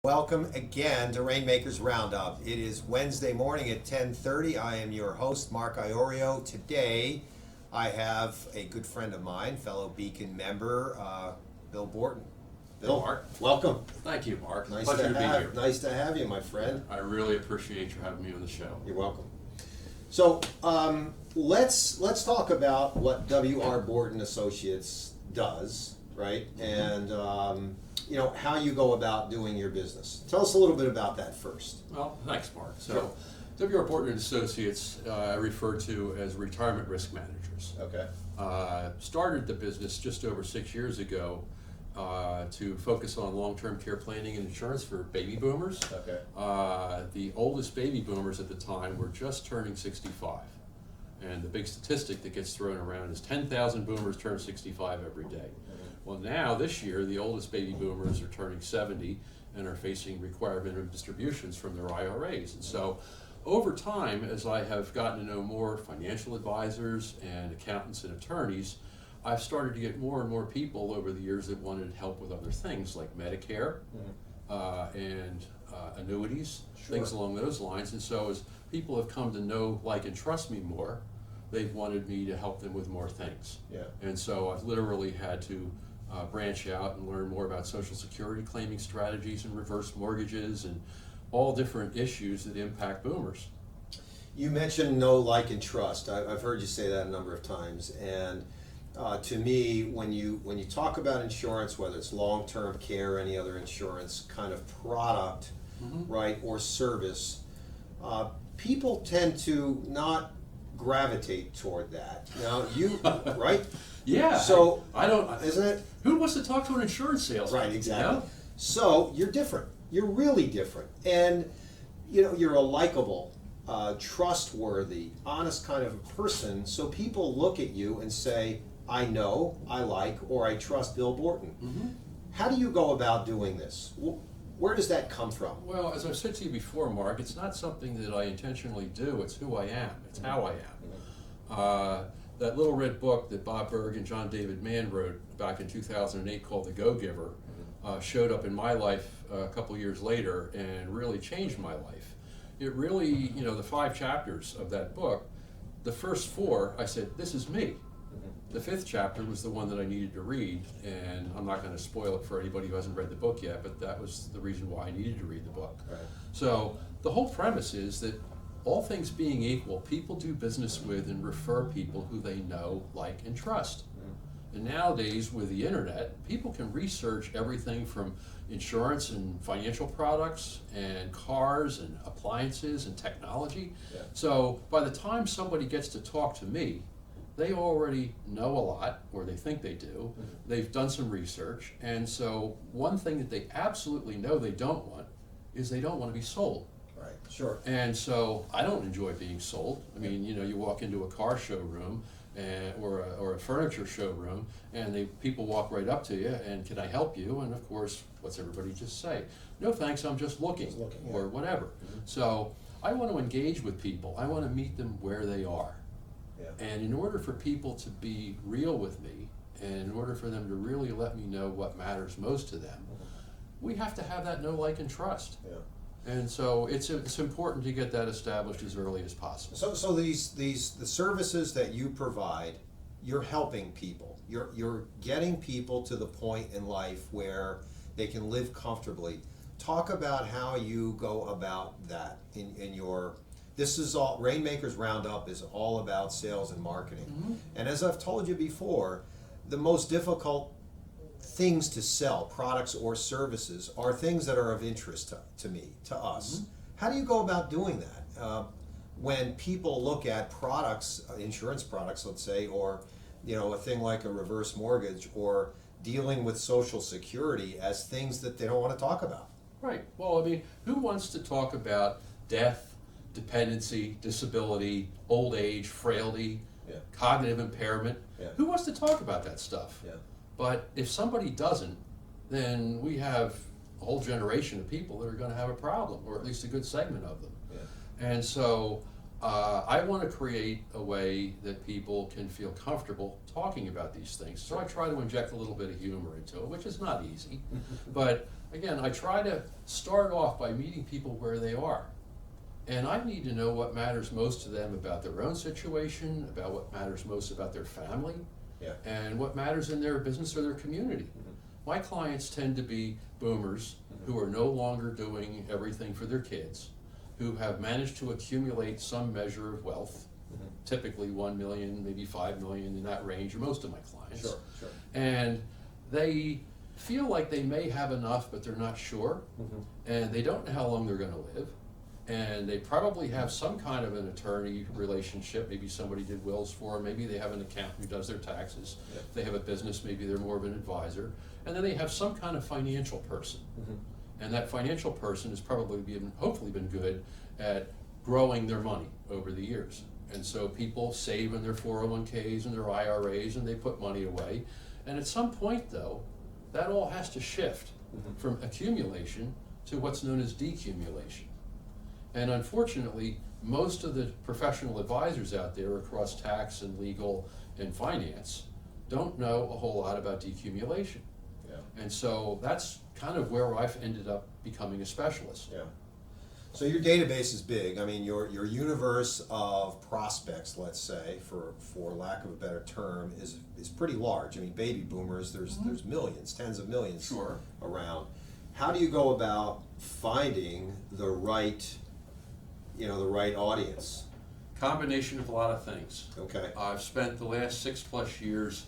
Welcome again to Rainmaker's Roundup. It is Wednesday morning at 10:30. I am your host, Mark Iorio. Today, I have a good friend of mine, fellow Beacon member, Bill Borton. Bill, Mark. welcome. Thank you, Mark. Nice Pleasure to to be here. Nice to have you, my friend. I really appreciate you having me on the show. You're welcome. So, let's talk about what W.R. Borton Associates does, right? And how you go about doing your business. Tell us a little bit about that first. Well, thanks, Mark. So, Sure. W.R. Borton and Associates, I refer to as retirement risk managers. Okay. Started the business just over 6 years ago to focus on long-term care planning and insurance for baby boomers. Okay. The oldest baby boomers at the time were just turning 65. And the big statistic that gets thrown around is 10,000 boomers turn 65 every day. Well, now this year, the oldest baby boomers are turning 70 and are facing required minimum distributions from their IRAs. And so over time, as I have gotten to know more financial advisors and accountants and attorneys, I've started to get more and more people over the years that wanted help with other things like Medicare and annuities, Sure. things along those lines. And so as people have come to know, like, and trust me more, they've wanted me to help them with more things. Yeah. And so I've literally had to branch out and learn more about Social Security claiming strategies and reverse mortgages and all different issues that impact boomers. You mentioned know, like, and trust. I've heard you say that a number of times. And to me, when you talk about insurance, whether it's long-term care or any other insurance kind of product, right, or service, people tend to not gravitate toward that. Now, you, right? Yeah. So, I don't. isn't it? Who wants to talk to an insurance salesman? Right, exactly. You know? So you're different. You're really different, and you're a likable, trustworthy, honest kind of a person. So people look at you and say, "I know, I like, or I trust Bill Borton." How do you go about doing this? Where does that come from? Well, as I've said to you before, Mark, it's not something that I intentionally do. It's who I am. It's how I am. That little red book that Bob Berg and John David Mann wrote back in 2008 called The Go-Giver showed up in my life a couple years later and really changed my life. It really, the 5 chapters of that book, the first 4, I said, this is me. The 5th chapter was the one that I needed to read, and I'm not going to spoil it for anybody who hasn't read the book yet, but that was the reason why I needed to read the book. Right. So the whole premise is that all things being equal, people do business with and refer people who they know, like, and trust. And nowadays, with the internet, people can research everything from insurance and financial products and cars and appliances and technology. Yeah. So by the time somebody gets to talk to me, they already know a lot, or they think they do. They've done some research, and so one thing that they absolutely know they don't want is they don't want to be sold. Right. Sure. And so I don't enjoy being sold. I mean, you walk into a car showroom or a furniture showroom, and people walk right up to you and, can I help you? And of course, what's everybody just say? No thanks, I'm just looking, Yeah. or whatever. So I want to engage with people. I want to meet them where they are. Yeah. And in order for people to be real with me, and in order for them to really let me know what matters most to them, we have to have that know, like, and trust. Yeah. And so it's important to get that established as early as possible. So the services that you provide, you're helping people. You're getting people to the point in life where they can live comfortably. Talk about how you go about that in your. This is all, Rainmaker's Roundup is all about sales and marketing. And as I've told you before, the most difficult things to sell, products or services, are things that are of interest to me, to us. How do you go about doing that? When people look at products, insurance products, let's say, or a thing like a reverse mortgage, or dealing with Social Security as things that they don't want to talk about. Right. Well, I mean, who wants to talk about death, dependency, disability, old age, frailty, cognitive impairment? Who wants to talk about that stuff? But if somebody doesn't, then we have a whole generation of people that are going to have a problem, or at least a good segment of them. And so I want to create a way that people can feel comfortable talking about these things. So I try to inject a little bit of humor into it, which is not easy. But again, I try to start off by meeting people where they are. And I need to know what matters most to them about their own situation, about what matters most about their family, Yeah. and what matters in their business or their community. My clients tend to be boomers who are no longer doing everything for their kids, who have managed to accumulate some measure of wealth, typically 1 million, maybe 5 million, in that range, are most of my clients. Sure, sure. And they feel like they may have enough, but they're not sure, and they don't know how long they're going to live. And they probably have some kind of an attorney relationship. Maybe somebody did wills for them. Maybe they have an accountant who does their taxes. Yep. If they have a business, maybe they're more of an advisor. And then they have some kind of financial person. And that financial person has probably hopefully been good at growing their money over the years. And so people save in their 401ks and their IRAs, and they put money away. And at some point, though, that all has to shift from accumulation to what's known as decumulation. And unfortunately, most of the professional advisors out there across tax and legal and finance don't know a whole lot about decumulation. Yeah. And so that's kind of where I've ended up becoming a specialist. Yeah. So your database is big. I mean, your universe of prospects, let's say, for lack of a better term, is pretty large. I mean, baby boomers, there's millions, tens of millions Sure. around. How do you go about finding the right audience? Combination of a lot of things. Okay. I've spent the last 6+ years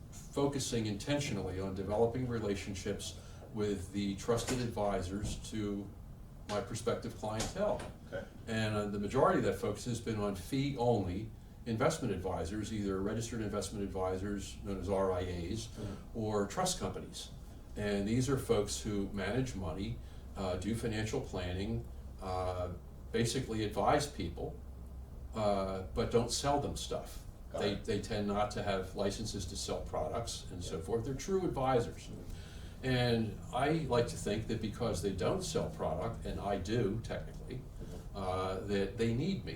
focusing intentionally on developing relationships with the trusted advisors to my prospective clientele. Okay. And the majority of that focus has been on fee-only investment advisors, either registered investment advisors, known as RIAs, or trust companies. And these are folks who manage money, do financial planning, basically advise people, but don't sell them stuff. They tend not to have licenses to sell products and so forth. They're true advisors. And I like to think that because they don't sell product, and I do technically, that they need me.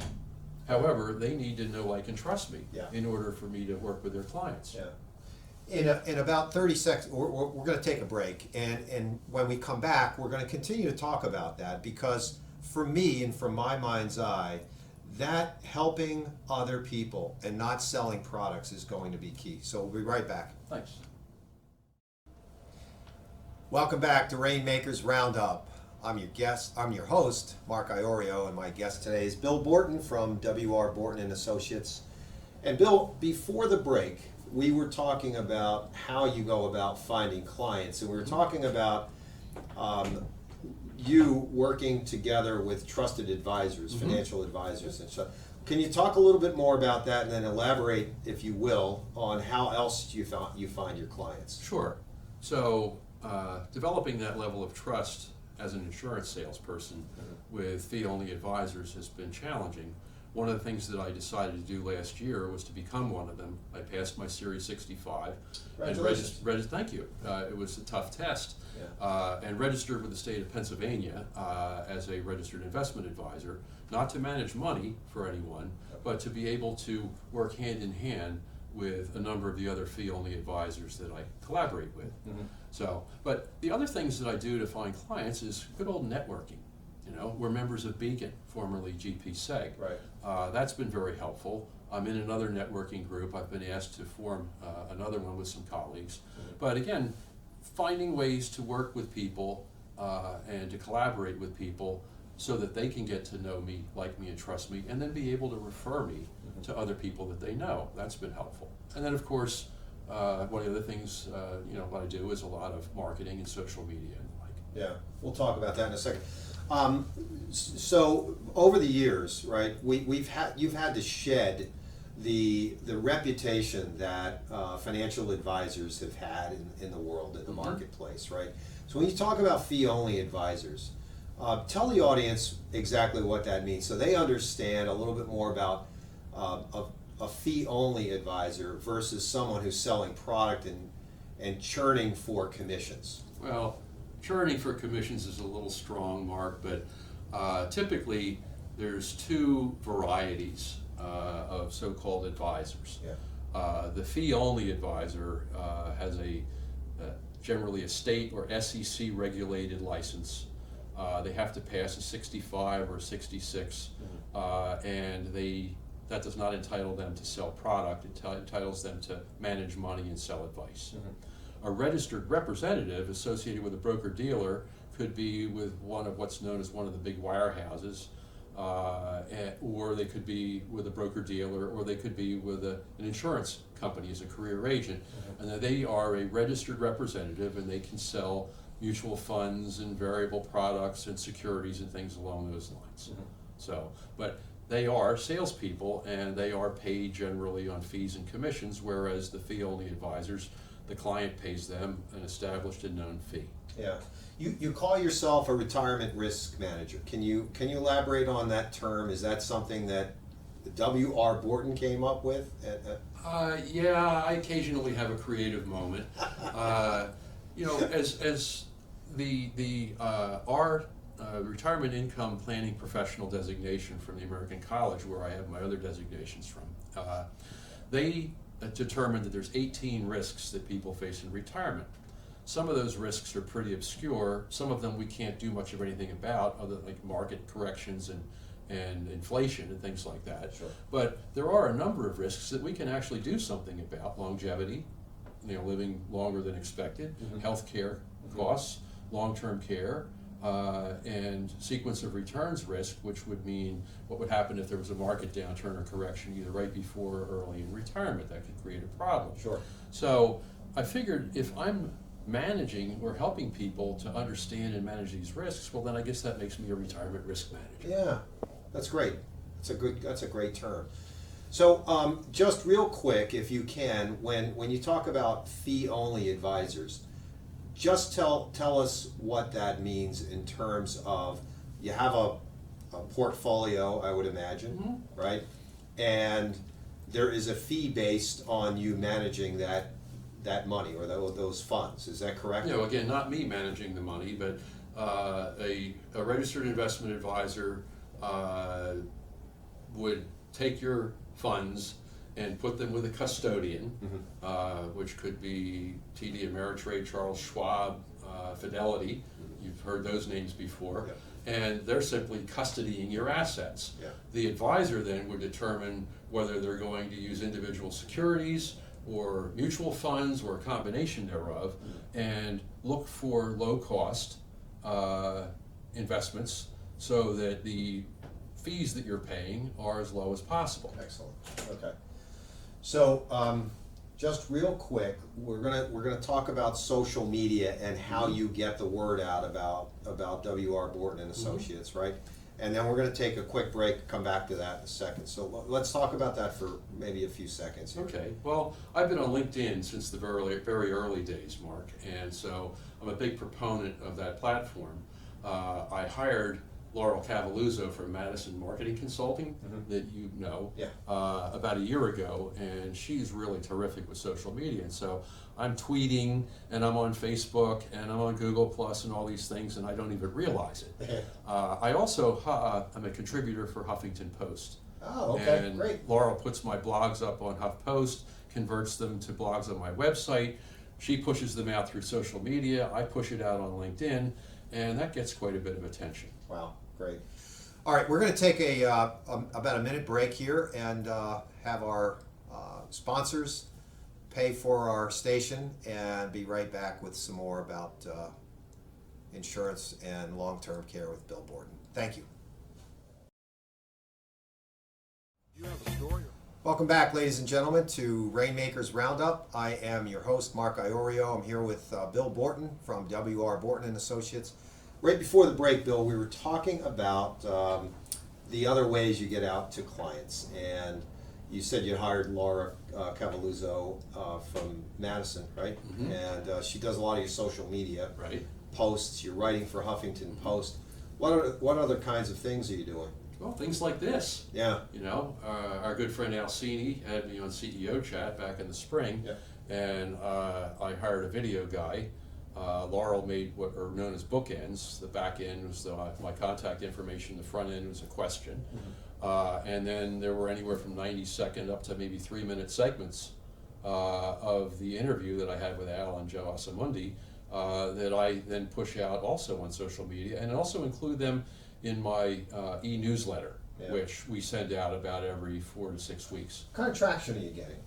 However, they need to know, like, and trust me in order for me to work with their clients. Yeah. In about 30 seconds, we're going to take a break, and when we come back, we're going to continue to talk about that, because for me and from my mind's eye, that helping other people and not selling products is going to be key. So we'll be right back. Thanks. Welcome back to Rainmaker's Roundup. I'm your host, Mark Iorio, and my guest today is Bill Borton from W.R. Borton & Associates. And Bill, before the break, we were talking about how you go about finding clients, and we were talking about you working together with trusted advisors, financial advisors and stuff. Can you talk a little bit more about that, and then elaborate, if you will, on how else you find your clients? Sure. So developing that level of trust as an insurance salesperson with fee-only advisors has been challenging. One of the things that I decided to do last year was to become one of them. I passed my Series 65. Congratulations. And thank you. It was a tough test. And registered with the state of Pennsylvania as a registered investment advisor, not to manage money for anyone, but to be able to work hand in hand with a number of the other fee-only advisors that I collaborate with. So, but the other things that I do to find clients is good old networking. You know, we're members of Beacon, formerly GP Seg. Right. That's been very helpful. I'm in another networking group. I've been asked to form another one with some colleagues. But again, finding ways to work with people and to collaborate with people so that they can get to know me, like me, and trust me, and then be able to refer me to other people that they know. That's been helpful. And then, of course, one of the other things what I do is a lot of marketing and social media and the like. Yeah, we'll talk about that in a second. So over the years, right, you've had to shed the reputation that financial advisors have had in the world, in the marketplace, right? So when you talk about fee-only advisors, tell the audience exactly what that means, so they understand a little bit more about a fee-only advisor versus someone who's selling product and churning for commissions. Well, churning for commissions is a little strong, Mark, but typically there's two varieties of so-called advisors. The fee-only advisor has generally a state or SEC regulated license. They have to pass a 65 or 66, and that does not entitle them to sell product. It entitles them to manage money and sell advice. A registered representative associated with a broker-dealer could be with one of what's known as one of the big wirehouses, or they could be with a broker-dealer, or they could be with an insurance company as a career agent. And that they are a registered representative, and they can sell mutual funds and variable products and securities and things along those lines. So, but they are salespeople, and they are paid generally on fees and commissions, whereas the fee-only advisors, the client pays them an established and known fee. Yeah. You call yourself a retirement risk manager. Can you elaborate on that term? Is that something that W.R. Borton came up with? Yeah, I occasionally have a creative moment. You know, as our retirement income planning professional designation from the American College, where I have my other designations from, they determined that there's 18 risks that people face in retirement. Some of those risks are pretty obscure. Some of them we can't do much of anything about, other than like market corrections and inflation and things like that. Sure. But there are a number of risks that we can actually do something about: longevity, you know, living longer than expected, health care costs, long-term care, and sequence of returns risk, which would mean what would happen if there was a market downturn or correction either right before or early in retirement. That could create a problem. Sure. So I figured if I'm managing or helping people to understand and manage these risks, well then I guess that makes me a retirement risk manager. Yeah, that's great. That's a great term. So just real quick, if you can, when you talk about fee-only advisors, just tell us what that means in terms of, you have a portfolio, I would imagine, right? And there is a fee based on you managing that money or those funds. Is that correct? You know, again, not me managing the money, but a registered investment advisor would take your funds and put them with a custodian, which could be TD Ameritrade, Charles Schwab, Fidelity. You've heard those names before. Yeah. And they're simply custodying your assets. Yeah. The advisor then would determine whether they're going to use individual securities or mutual funds or a combination thereof, and look for low-cost investments so that the fees that you're paying are as low as possible. Excellent. Okay. So just real quick, we're gonna talk about social media and how you get the word out about W.R. Borton and Associates, right? And then we're gonna take a quick break, come back to that in a second. So let's talk about that for maybe a few seconds here. Okay. Well, I've been on LinkedIn since the very early days, Mark, and so I'm a big proponent of that platform. I hired Laurel Cavalluzzo from Madison Marketing Consulting, that you know, about a year ago, and she's really terrific with social media. And so I'm tweeting, and I'm on Facebook, and I'm on Google Plus, and all these things, and I don't even realize it. I also I'm a contributor for Huffington Post. Oh, okay, and great. Laurel puts my blogs up on HuffPost, converts them to blogs on my website. She pushes them out through social media. I push it out on LinkedIn, and that gets quite a bit of attention. Wow, great. All right, we're going to take about a minute break here and have our sponsors pay for our station, and be right back with some more about insurance and long-term care with Bill Borton. Thank you. You have a story? Welcome back, ladies and gentlemen, to Rainmaker's Roundup. I am your host, Mark Iorio. I'm here with Bill Borton from W.R. Borton and Associates. Right before the break, Bill, we were talking about the other ways you get out to clients, and you said you hired Laura Cavalluzzo from Madison, right? And she does a lot of your social media posts. You're writing for Huffington Post. What other kinds of things are you doing? Well, things like this. Yeah. You know, our good friend Alcini had me on CEO Chat back in the spring, and I hired a video guy. Laurel made what are known as bookends. The back end was my contact information. The front end was a question. And then there were anywhere from 90-second up to maybe 3-minute segments of the interview that I had with Al and Joe Asamundi that I then push out also on social media, and also include them in my e-newsletter, Yeah. which we send out about every 4 to 6 weeks. What kind of traction are you getting?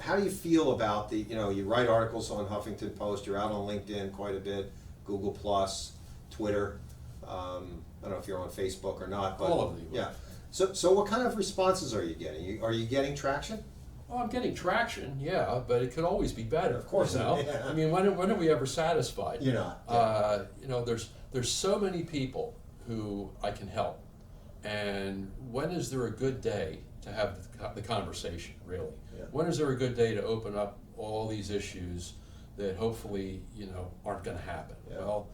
How do you feel about you write articles on Huffington Post, you're out on LinkedIn quite a bit, Google Plus, Twitter, I don't know if you're on Facebook or not, but. All of them. Yeah. So what kind of responses are you getting? Are you getting traction? Well, I'm getting traction, yeah, but it could always be better. Of course, you know? yeah. I mean, when are we ever satisfied? You're not. You know, there's so many people who I can help, and when is there a good day to have the conversation? Really, Yeah. when is there a good day to open up all these issues that hopefully aren't going to happen? Yeah. Well,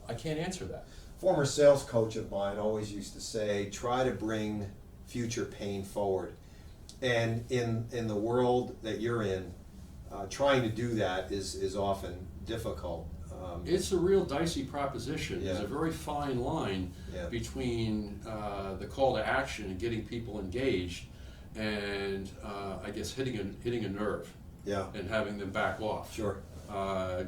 I can't answer that. Former sales coach of mine always used to say, try to bring future pain forward. And in the world that you're in, trying to do that is often difficult. It's a real dicey proposition. Yeah. There's a very fine line Yeah. between the call to action and getting people engaged, and I guess hitting a nerve Yeah, and having them back off. sure.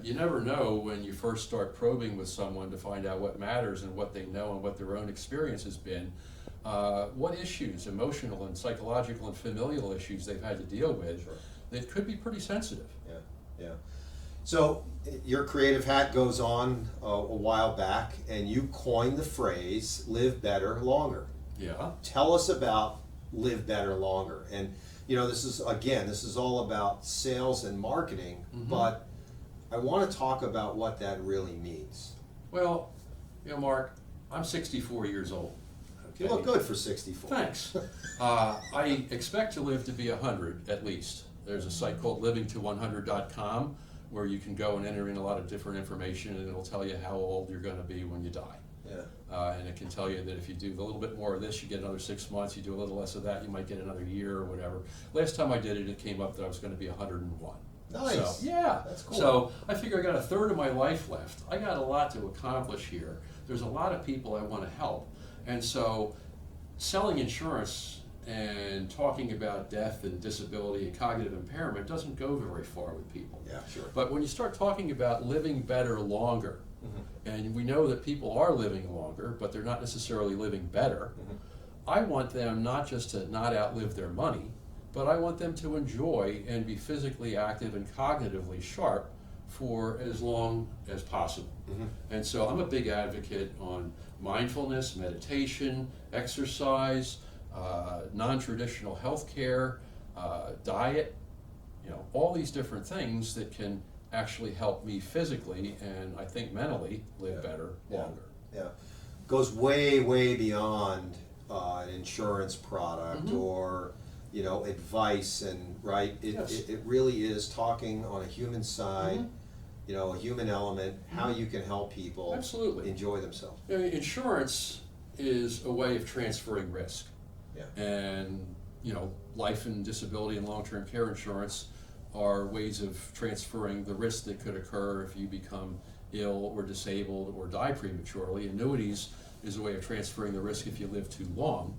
You never know when you first start probing with someone to find out what matters and what they know and what their own experience has been. What issues, emotional and psychological and familial issues they've had to deal with, Sure. that could be pretty sensitive. Yeah, yeah. So your creative hat goes on a while back, and you coined the phrase "live better longer." Yeah. Tell us about live better longer. And this is all about sales and marketing, Mhm. but I want to talk about what that really means. Well, Mark, I'm 64 years old. You look good for 64. Thanks. I expect to live to be 100 at least. There's a site called livingto100.com where you can go and enter in a lot of different information, and it'll tell you how old you're going to be when you die. Yeah. And it can tell you that if you do a little bit more of this, you get another 6 months. You do a little less of that, you might get another year or whatever. Last time I did it, it came up that I was going to be 101. Nice. So, yeah. That's cool. So I figure I got a third of my life left. I got a lot to accomplish here. There's a lot of people I want to help. And so selling insurance and talking about death and disability and cognitive impairment doesn't go very far with people. Yeah, sure. But when you start talking about living better longer, Mhm. and we know that people are living longer, but they're not necessarily living better, Mhm. I want them not just to not outlive their money, but I want them to enjoy and be physically active and cognitively sharp for as long as possible. Mhm. And so I'm a big advocate on mindfulness, meditation, exercise, non-traditional health care, diet, all these different things that can actually help me physically and I think mentally live Yeah. better Yeah. longer. Yeah. Goes way, way beyond an insurance product Mhm. or advice, and right. Yes. It really is talking on a human side. Mhm. A human element, how you can help people Absolutely. enjoy themselves. Insurance is a way of transferring risk. Yeah. And, life and disability and long-term care insurance are ways of transferring the risk that could occur if you become ill or disabled or die prematurely. Annuities is a way of transferring the risk if you live too long.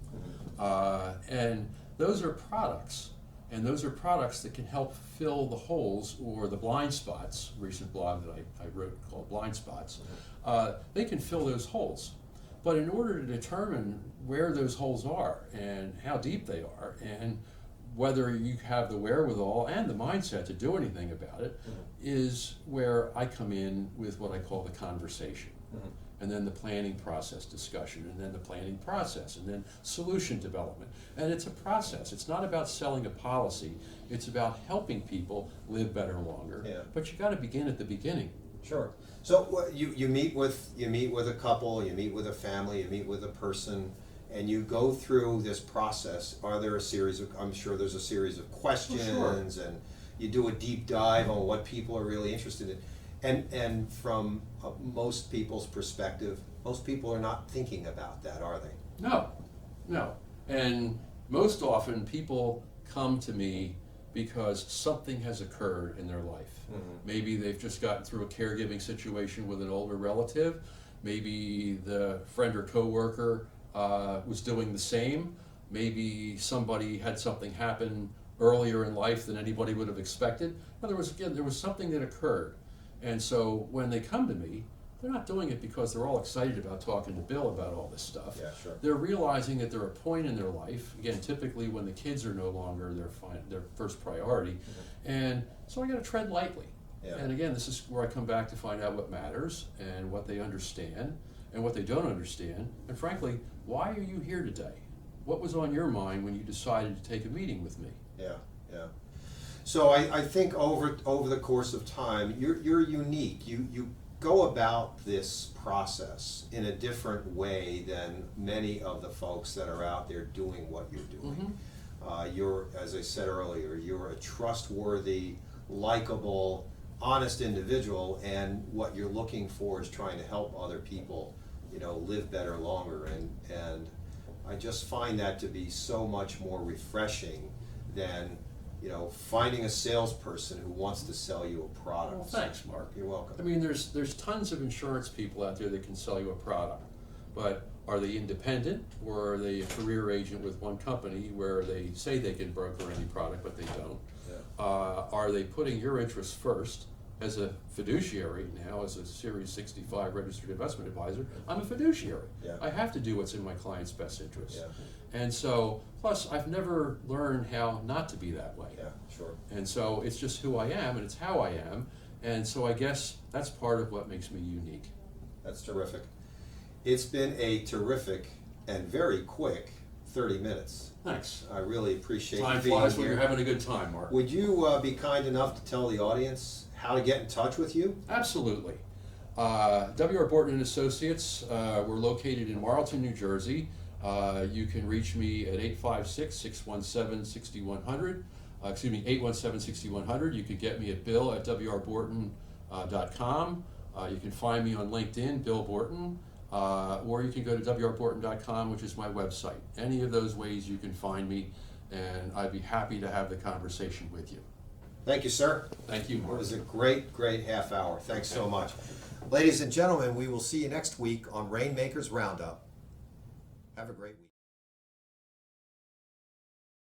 And those are products. And those are products that can help fill the holes or the blind spots. Recent blog that I wrote called Blind Spots. They can fill those holes. But in order to determine where those holes are and how deep they are and whether you have the wherewithal and the mindset to do anything about it, is where I come in with what I call the conversation. And then the planning process discussion, and then the planning process, and then solution development. And it's a process. It's not about selling a policy. It's about helping people live better longer. Yeah. But you got to begin at the beginning. Sure. So you meet with a couple, you meet with a family, you meet with a person, and you go through this process. Are there a series of? I'm sure there's a series of questions, and you do a deep dive on what people are really interested in. And from most people's perspective, most people are not thinking about that, are they? No. And most often people come to me because something has occurred in their life. Maybe they've just gotten through a caregiving situation with an older relative. Maybe the friend or coworker was doing the same. Maybe somebody had something happen earlier in life than anybody would have expected. In other words, again, there was something that occurred. And so when they come to me, they're not doing it because they're all excited about talking to Bill about all this stuff. Yeah, sure. They're realizing that they're at a point in their life, again, typically when the kids are no longer their first priority, and so I got to tread lightly. Yeah. And again, this is where I come back to find out what matters and what they understand and what they don't understand, and frankly, why are you here today? What was on your mind when you decided to take a meeting with me? Yeah, yeah. So I think over the course of time, you're unique. You go about this process in a different way than many of the folks that are out there doing what you're doing. You're, as I said earlier, you're a trustworthy, likable, honest individual, and what you're looking for is trying to help other people, live better longer, and I just find that to be so much more refreshing than finding a salesperson who wants to sell you a product. Well, thanks, Mark. You're welcome. I mean, there's tons of insurance people out there that can sell you a product, but are they independent, or are they a career agent with one company where they say they can broker any product but they don't? Yeah. Are they putting your interests first? As a fiduciary now, as a Series 65 registered investment advisor, I'm a fiduciary. Yeah. I have to do what's in my client's best interest. Yeah. And so, plus I've never learned how not to be that way. Yeah, sure. And so it's just who I am, and it's how I am, and so I guess that's part of what makes me unique. That's terrific. It's been a terrific and very quick 30 minutes. Thanks. I really appreciate Time you being flies when here. you're having a good time, Mark. Would you be kind enough to tell the audience how to get in touch with you? Absolutely. W.R. Borton and Associates, we're located in Marlton, New Jersey. You can reach me at 856-617-6100. 817-6100. You could get me at bill@wrborton.com. You can find me on LinkedIn, Bill Borton, or you can go to wrborton.com, which is my website. Any of those ways you can find me, and I'd be happy to have the conversation with you. Thank you, sir. Thank you, It Mark. was a great, great half hour. Thanks so much. Ladies and gentlemen, we will see you next week on Rainmaker's Roundup. Have a great week.